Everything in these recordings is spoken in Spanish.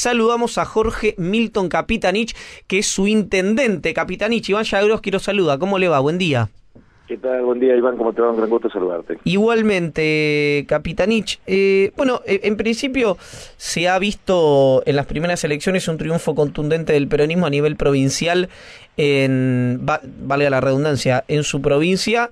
saludamos a Jorge Milton Capitanich, que es su intendente. Capitanich, Iván Jagroski lo saluda. ¿Cómo le va? Buen día. ¿Qué tal? Buen día, Iván. ¿Cómo te va? Un gran gusto saludarte. Igualmente, Capitanich. En principio se ha visto en las primeras elecciones un triunfo contundente del peronismo a nivel provincial, valga la redundancia, en su provincia.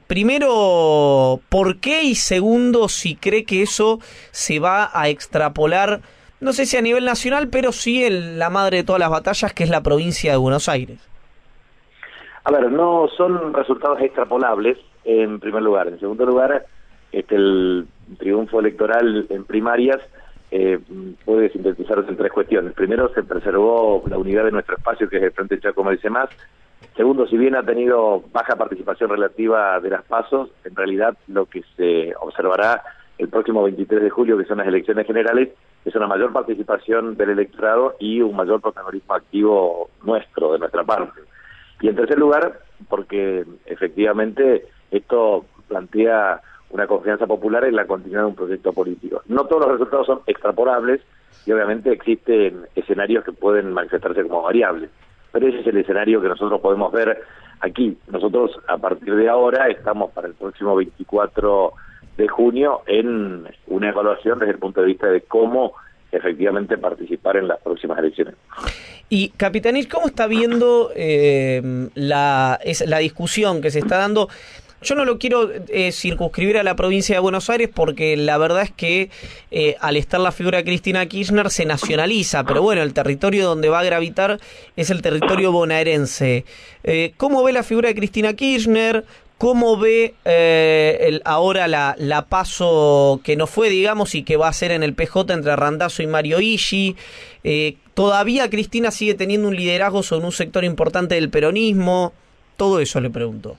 Primero, ¿por qué? Y segundo, si cree que eso se va a extrapolar, no sé si a nivel nacional, pero sí en la madre de todas las batallas, que es la provincia de Buenos Aires. A ver, no son resultados extrapolables, en primer lugar. En segundo lugar, el triunfo electoral en primarias puede sintetizarse en tres cuestiones. Primero, se preservó la unidad de nuestro espacio, que es el Frente Chaco Merece Más. Segundo, si bien ha tenido baja participación relativa de las PASO, en realidad lo que se observará el próximo 23 de julio, que son las elecciones generales, es una mayor participación del electorado y un mayor protagonismo activo nuestro, de nuestra parte. Y en tercer lugar, porque efectivamente esto plantea una confianza popular en la continuidad de un proyecto político. No todos los resultados son extrapolables y obviamente existen escenarios que pueden manifestarse como variables, pero ese es el escenario que nosotros podemos ver aquí. Nosotros a partir de ahora estamos para el próximo 24 de junio en una evaluación desde el punto de vista de cómo efectivamente participar en las próximas elecciones. Y, Capitanich, ¿cómo está viendo la discusión que se está dando? Yo no lo quiero circunscribir a la provincia de Buenos Aires porque la verdad es que al estar la figura de Cristina Kirchner se nacionaliza, pero bueno, el territorio donde va a gravitar es el territorio bonaerense. ¿Cómo ve la figura de Cristina Kirchner? ¿Cómo ve ahora la PASO que no fue, digamos, y que va a ser en el PJ entre Randazzo y Mario Iggi? ¿Todavía Cristina sigue teniendo un liderazgo sobre un sector importante del peronismo? Todo eso le pregunto.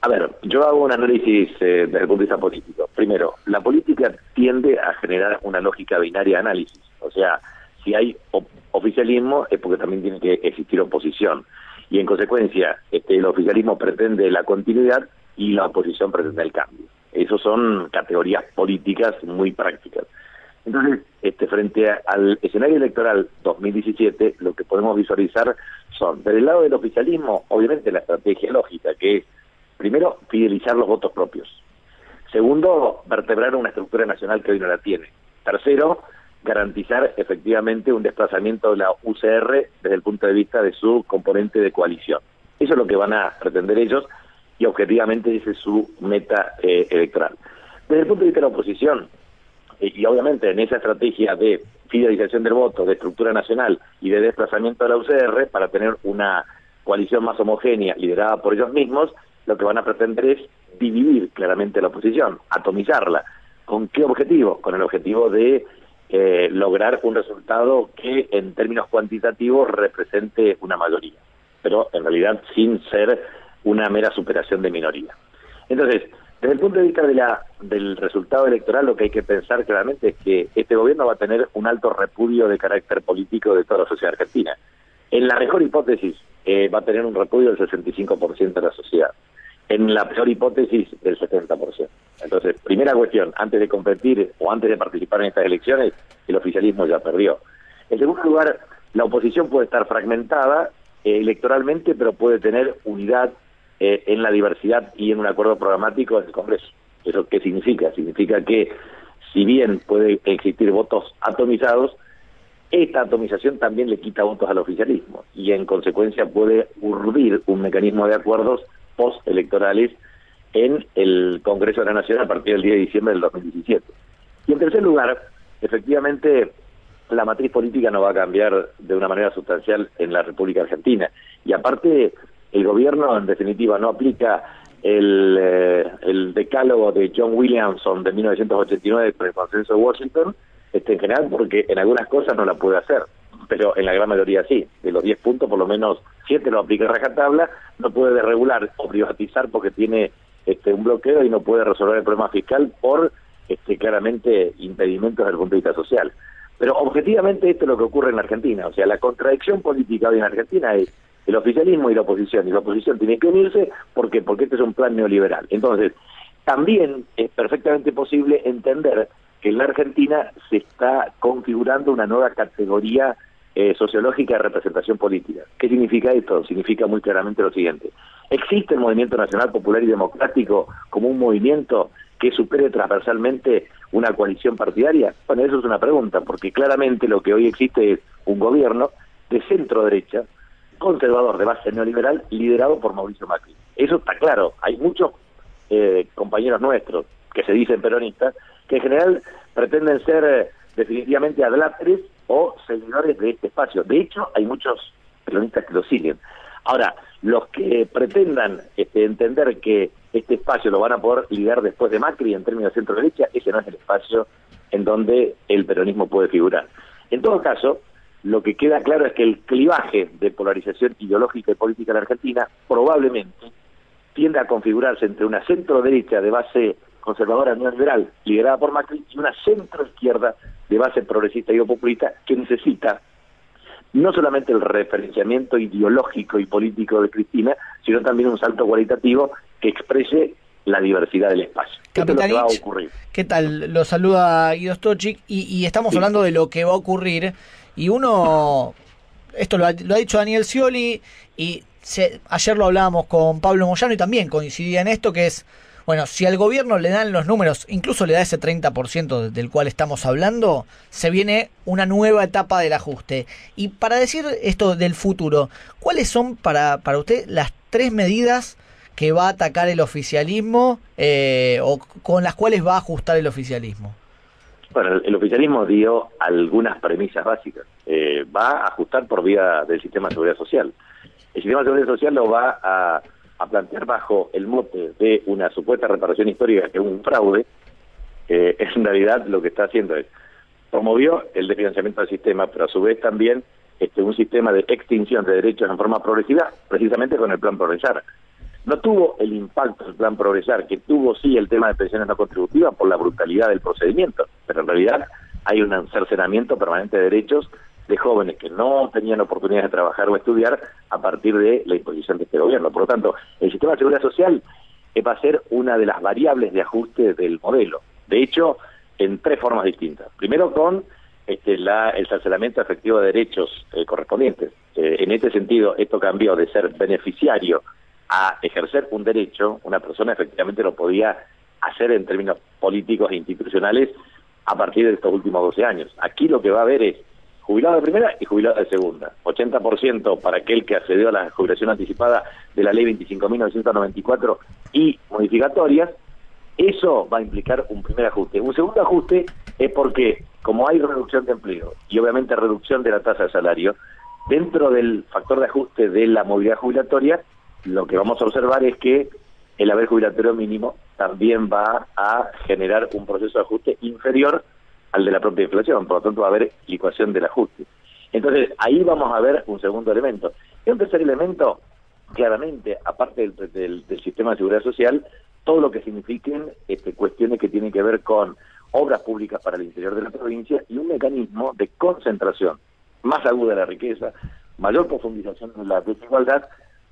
A ver, yo hago un análisis desde el punto de vista político. Primero, la política tiende a generar una lógica binaria de análisis. O sea, si hay oficialismo es porque también tiene que existir oposición. Y en consecuencia, el oficialismo pretende la continuidad y la oposición pretende el cambio. Esas son categorías políticas muy prácticas. Entonces, frente al escenario electoral 2017, lo que podemos visualizar son, desde el lado del oficialismo, obviamente la estrategia lógica, que es, primero, fidelizar los votos propios. Segundo, vertebrar una estructura nacional que hoy no la tiene. Tercero, garantizar efectivamente un desplazamiento de la UCR desde el punto de vista de su componente de coalición. Eso es lo que van a pretender ellos y objetivamente esa es su meta electoral. Desde el punto de vista de la oposición, y obviamente en esa estrategia de fidelización del voto, de estructura nacional y de desplazamiento de la UCR para tener una coalición más homogénea liderada por ellos mismos, lo que van a pretender es dividir claramente la oposición, atomizarla. ¿Con qué objetivo? Con el objetivo de lograr un resultado que en términos cuantitativos represente una mayoría, pero en realidad sin ser una mera superación de minoría. Entonces, desde el punto de vista del resultado electoral, lo que hay que pensar claramente es que este gobierno va a tener un alto repudio de carácter político de toda la sociedad argentina. En la mejor hipótesis, va a tener un repudio del 65% de la sociedad. En la peor hipótesis, del 70%. Entonces, primera cuestión, antes de competir o antes de participar en estas elecciones, el oficialismo ya perdió. En segundo lugar, la oposición puede estar fragmentada electoralmente, pero puede tener unidad en la diversidad y en un acuerdo programático en el Congreso. ¿Eso qué significa? Significa que, si bien puede existir votos atomizados, esta atomización también le quita votos al oficialismo y en consecuencia puede urdir un mecanismo de acuerdos postelectorales en el Congreso de la Nación a partir del 10 de diciembre del 2017. Y en tercer lugar, efectivamente, la matriz política no va a cambiar de una manera sustancial en la República Argentina. Y aparte, el gobierno, en definitiva, no aplica el decálogo de John Williamson de 1989 con el consenso de Washington, en general, porque en algunas cosas no la puede hacer, pero en la gran mayoría sí. De los 10 puntos, por lo menos 7 lo aplica rajatabla, no puede desregular o privatizar porque tiene un bloqueo y no puede resolver el problema fiscal por claramente impedimentos desde el punto de vista social. Pero objetivamente esto es lo que ocurre en la Argentina, o sea, la contradicción política hoy en Argentina es el oficialismo y la oposición tiene que unirse porque este es un plan neoliberal. Entonces, también es perfectamente posible entender que en la Argentina se está configurando una nueva categoría sociológica de representación política. ¿Qué significa esto? Significa muy claramente lo siguiente. ¿Existe el Movimiento Nacional Popular y Democrático como un movimiento que supere transversalmente una coalición partidaria? Bueno, eso es una pregunta, porque claramente lo que hoy existe es un gobierno de centro-derecha, conservador, de base neoliberal, liderado por Mauricio Macri. Eso está claro. Hay muchos compañeros nuestros que se dicen peronistas, que en general pretenden ser definitivamente adláteres o seguidores de este espacio. De hecho, hay muchos peronistas que lo siguen. Ahora, los que pretendan entender que este espacio lo van a poder liderar después de Macri en términos de centro-derecha, ese no es el espacio en donde el peronismo puede figurar. En todo caso, lo que queda claro es que el clivaje de polarización ideológica y política en la Argentina probablemente tiende a configurarse entre una centro-derecha de base conservadora neoliberal, liderada por Macri, y una centro-izquierda de base progresista y populista, que necesita no solamente el referenciamiento ideológico y político de Cristina, sino también un salto cualitativo que exprese la diversidad del espacio. Esto es lo que va a ocurrir. ¿Qué tal? Lo saluda Guido Stochik y estamos hablando de lo que va a ocurrir, y uno, esto lo ha dicho Daniel Scioli, y ayer lo hablábamos con Pablo Moyano y también coincidía en esto, que es, bueno, si al gobierno le dan los números, incluso le da ese 30% del cual estamos hablando, se viene una nueva etapa del ajuste. Y para decir esto del futuro, ¿cuáles son para usted las 3 medidas que va a atacar el oficialismo o con las cuales va a ajustar el oficialismo? Bueno, el oficialismo dio algunas premisas básicas. Va a ajustar por vía del sistema de seguridad social. El sistema de seguridad social lo va a plantear bajo el mote de una supuesta reparación histórica, que es un fraude. En realidad lo que está haciendo es promovió el desfinanciamiento del sistema, pero a su vez también un sistema de extinción de derechos en forma progresiva, precisamente con el Plan Progresar. No tuvo el impacto del Plan Progresar, que tuvo sí el tema de pensiones no contributivas por la brutalidad del procedimiento, pero en realidad hay un cercenamiento permanente de derechos de jóvenes que no tenían oportunidad de trabajar o estudiar a partir de la imposición de este gobierno. Por lo tanto, el sistema de seguridad social va a ser una de las variables de ajuste del modelo. De hecho, en 3 formas distintas. Primero con el cercenamiento efectivo de derechos correspondientes. En este sentido, esto cambió de ser beneficiario a ejercer un derecho. Una persona efectivamente lo podía hacer en términos políticos e institucionales a partir de estos últimos 12 años. Aquí lo que va a haber es jubilado de primera y jubilado de segunda. 80% para aquel que accedió a la jubilación anticipada de la ley 25.994 y modificatorias. Eso va a implicar un primer ajuste. Un segundo ajuste es porque, como hay reducción de empleo y obviamente reducción de la tasa de salario, dentro del factor de ajuste de la movilidad jubilatoria, lo que vamos a observar es que el haber jubilatorio mínimo también va a generar un proceso de ajuste inferior al de la propia inflación, por lo tanto va a haber licuación del ajuste. Entonces, ahí vamos a ver un segundo elemento. Y un tercer elemento, claramente, aparte del sistema de seguridad social, todo lo que signifiquen cuestiones que tienen que ver con obras públicas para el interior de la provincia y un mecanismo de concentración más aguda de la riqueza, mayor profundización de la desigualdad,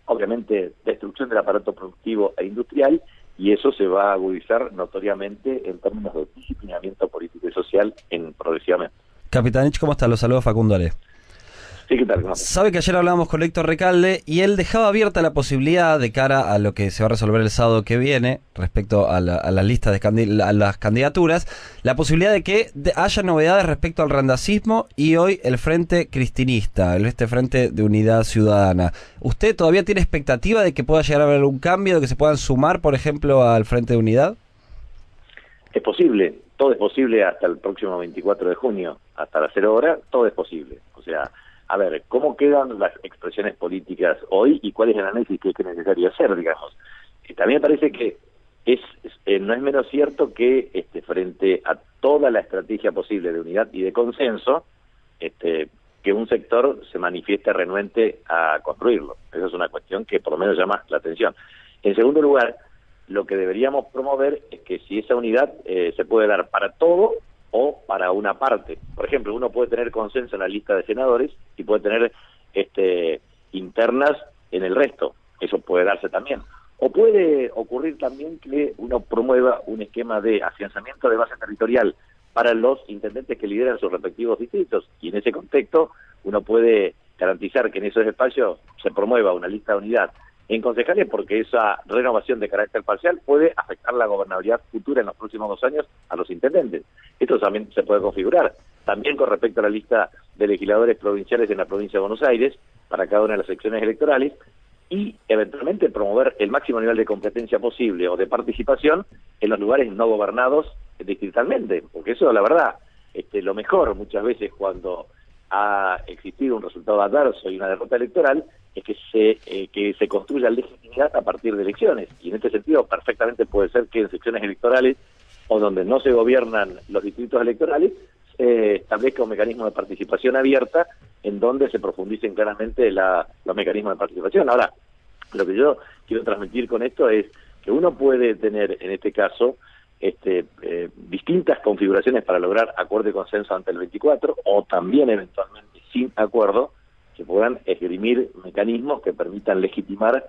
obviamente destrucción del aparato productivo e industrial, y eso se va a agudizar notoriamente en términos de disciplinamiento político y social progresivamente. Capitanich, ¿cómo está? Lo saludo Facundo Ale. Sí, ¿qué tal? Sabe que ayer hablábamos con Héctor Recalde y él dejaba abierta la posibilidad de cara a lo que se va a resolver el sábado que viene respecto a la lista de a las candidaturas, la posibilidad de que haya novedades respecto al randacismo y hoy el Frente Cristinista, este Frente de Unidad Ciudadana. ¿Usted todavía tiene expectativa de que pueda llegar a haber algún cambio, de que se puedan sumar, por ejemplo, al Frente de Unidad? Es posible, todo es posible hasta el próximo 24 de junio, hasta las 0 horas, todo es posible. O sea, a ver, ¿cómo quedan las expresiones políticas hoy y cuál es el análisis que es necesario hacer, digamos? También me parece que no es menos cierto que frente a toda la estrategia posible de unidad y de consenso, que un sector se manifieste renuente a construirlo. Esa es una cuestión que por lo menos llama la atención. En segundo lugar, lo que deberíamos promover es que si esa unidad se puede dar para todo o para una parte. Por ejemplo, uno puede tener consenso en la lista de senadores y puede tener internas en el resto. Eso puede darse también. O puede ocurrir también que uno promueva un esquema de afianzamiento de base territorial para los intendentes que lideran sus respectivos distritos. Y en ese contexto uno puede garantizar que en esos espacios se promueva una lista de unidad en concejales, porque esa renovación de carácter parcial puede afectar la gobernabilidad futura en los próximos 2 años a los intendentes. Esto también se puede configurar. También con respecto a la lista de legisladores provinciales en la provincia de Buenos Aires, para cada una de las secciones electorales, y eventualmente promover el máximo nivel de competencia posible o de participación en los lugares no gobernados distritalmente, porque eso, la verdad, lo mejor muchas veces cuando ha existido un resultado adverso y una derrota electoral es que se construya legitimidad a partir de elecciones, y en este sentido perfectamente puede ser que en secciones electorales o donde no se gobiernan los distritos electorales establezca un mecanismo de participación abierta en donde se profundicen claramente los mecanismos de participación. Ahora, lo que yo quiero transmitir con esto es que uno puede tener en este caso distintas configuraciones para lograr acuerdo y consenso ante el 24, o también eventualmente sin acuerdo se puedan esgrimir mecanismos que permitan legitimar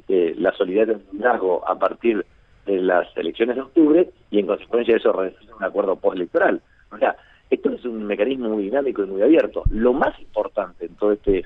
la solidez del liderazgo a partir de las elecciones de octubre y en consecuencia de eso redefinir un acuerdo postelectoral. O sea, esto es un mecanismo muy dinámico y muy abierto. Lo más importante en todo este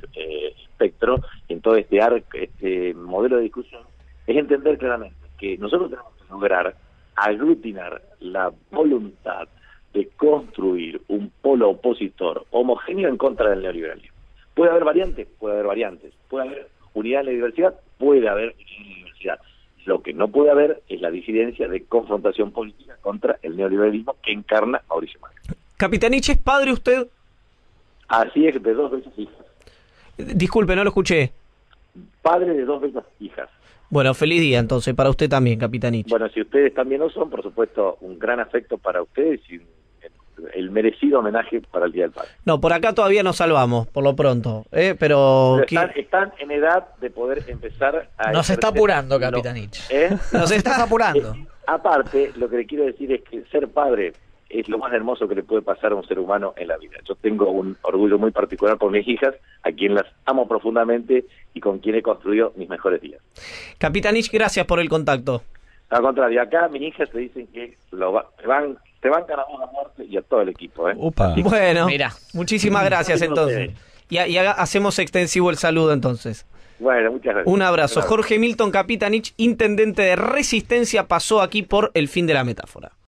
espectro, en todo este modelo de discusión, es entender claramente que nosotros tenemos que lograr aglutinar la voluntad de construir un polo opositor homogéneo en contra del neoliberalismo. ¿Puede haber variantes? Puede haber variantes. ¿Puede haber unidad en la diversidad? Puede haber unidad en la diversidad. Lo que no puede haber es la disidencia de confrontación política contra el neoliberalismo que encarna Mauricio Macri. Capitanich, ¿es padre usted? Así es, de 2 bellas hijas. Disculpe, no lo escuché. Padre de 2 bellas hijas. Bueno, feliz día entonces, para usted también, Capitanich. Bueno, si ustedes también lo son, por supuesto, un gran afecto para ustedes y el merecido homenaje para el Día del Padre. No, por acá todavía nos salvamos, por lo pronto. Pero están en edad de poder empezar a... Nos está apurando, Capitanich. Nos estás apurando. Aparte, lo que le quiero decir es que ser padre es lo más hermoso que le puede pasar a un ser humano en la vida. Yo tengo un orgullo muy particular por mis hijas, a quien las amo profundamente y con quien he construido mis mejores días. Capitanich, gracias por el contacto. Al contrario, acá mis hijas te dicen que te bancan a vos a muerte y a todo el equipo. Upa. Bueno, Mira. Muchísimas gracias entonces. Y hacemos extensivo el saludo entonces. Bueno, muchas gracias. Un abrazo. Gracias. Jorge Milton Capitanich, intendente de Resistencia, pasó aquí por El Fin de la Metáfora.